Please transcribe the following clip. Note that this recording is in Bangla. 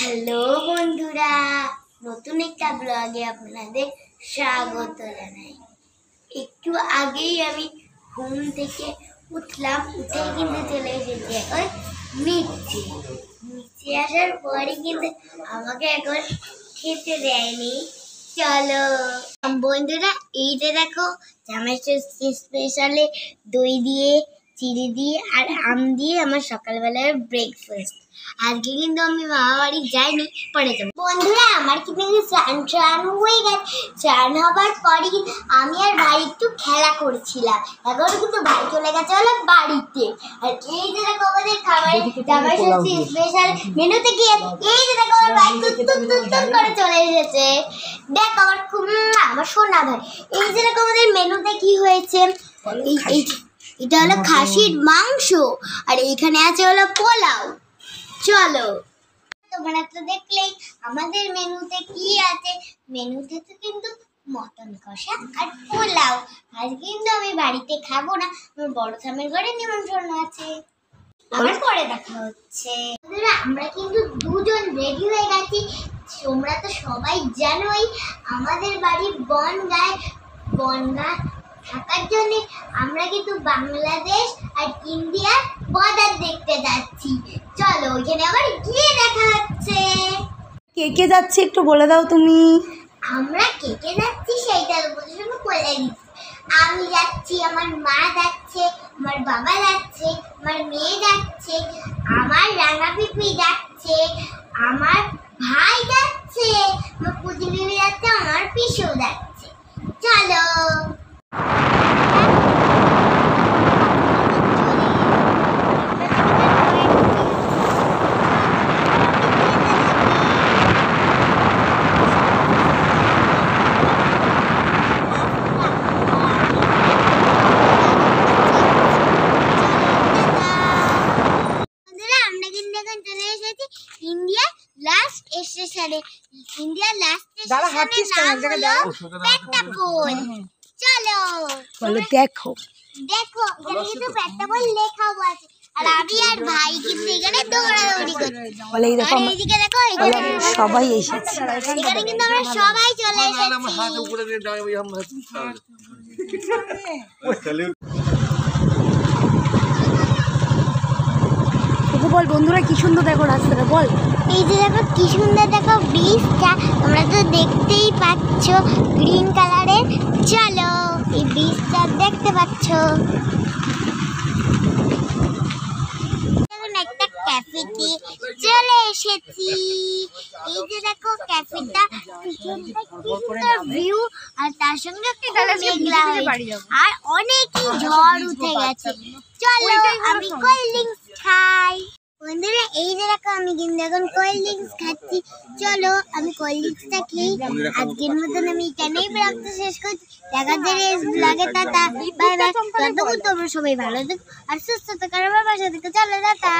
হ্যালো বন্ধুরা, নতুন একটা ব্লগে আপনাদের স্বাগত জানাই। একটু আগেই আমি ঘুম থেকে উঠলাম, উঠে কিন্তু চলে এসেছি এখন নিচে। নিচে আসার পরে কিন্তু আমাকে এখন খেতে দেয়নি। চলো বন্ধুরা, এই যে দেখো জামাই স্পেশালে দই দিয়ে, চিনি দিয়ে আর আম দিয়ে আমার সকালবেলার ব্রেকফাস্ট। আজকে কিন্তু আমি মামা বাড়ি যাইনি, পরে যাবো। বন্ধুরা, আমার কিন্তু চান হয়ে গেছে। চান হবার পরে আমি আর ভাই একটু খেলা করছিলাম। এখন কিন্তু ভাই চলে গেছে হলো বাড়িতে। আর এই যে দেখো আমাদের খাবারের জামাই স্পেশাল মেনুতে কি, এই যে দেখো আমার ভাই তুত্তুর করে চলে এসেছে। দেখ আমার খুব আমার সোনা ভাই। এই যে দেখো আমাদের মেনুতে কি হয়েছে, এটা হলো খাসির মাংস আর এইখানে আছে হলো পোলাও। চলো, তোমরা তো দেখলেই আমাদের মেনুতে কি আছে। মেনুতে তো কিন্তু মটন কষা আর পোলাও। আজ কিন্তু আমি বাড়িতে খাবো না, আমার বড় স্বামীর ঘরে নিমন্ত্রণ আছে। আবার পরে দেখা হচ্ছে। বন্ধুরা, আমরা কিন্তু দুজন রেডি হয়ে গেছি। তোমরা তো সবাই জানোই আমাদের বাড়ি বনগাঁ থাকার জন্য আমরা কিন্তু বাংলাদেশ আর ইন্ডিয়ার বর্ডার দেখতে যাচ্ছি। চলো ওইখানে আবার গিয়ে দেখা হচ্ছে। কে কে যাচ্ছে একটু বলে দাও তুমি। আমরা কে কে যাচ্ছি সেইটা তোমাদের সঙ্গে বলে দিচ্ছি। আমি যাচ্ছি, আমার মা যাচ্ছে, আমার বাবা যাচ্ছে, আমার মেয়ে যাচ্ছে, আমার রাঙা পিপি যাচ্ছে, আমার ভাই যাচ্ছে, আমার পুজলিবি যাচ্ছে, আমার পিসু যাচ্ছে। চলো ইন্ডিয়ার লাস্ট স্টেশনে। ইন্ডিয়ার লাস্ট স্টেশনের নাম হলো পেট্টাপোল। চলো বলো, দেখো দেখো এখানে কিন্তু পেট্টাপোল লেখাও আছে। আর আমি আর ভাই কিন্তু এখানে দৌড়াদৌড়ি করছি। বলে এই দেখো, এইদিকে দেখো, সবাই এসেছে। এখানে কিন্তু আমরা সবাই চলে এসেছি। বল বন্ধুরা, কি সুন্দর দেখো রাস্তাটা, বল। এই যে দেখো কি সুন্দর, দেখো ব্রিজটা তোমরা তো দেখতেই পাচ্ছ গ্রিন কালারের। চলো এই ব্রিজটা দেখতে পাচ্ছ। একটা ক্যাফেতে চলে এসেছি। এই যে দেখো ক্যাফেটা ভিউ, আর তার সঙ্গে একটা মেঘলা আর অনেকই ঝড় উঠে গেছে। চলো আমি কোল্ড ড্রিঙ্কস খাই। বন্ধুরা, এই যে দেখো আমি কিন্তু এখন কোল্ড ড্রিঙ্কস খাচ্ছি। চলো আমি কোল্ড ড্রিঙ্কসটা খেয়ে আজকের মতন আমি এখানেই ব্লগটা শেষ করছি। দেখা যায় ব্লগে, টাটা বাই বাই। ততক্ষণ তোমরা সবাই ভালো থেকো আর সুস্থ থেকো, আমার বাসা থেকে। চলো টাটা।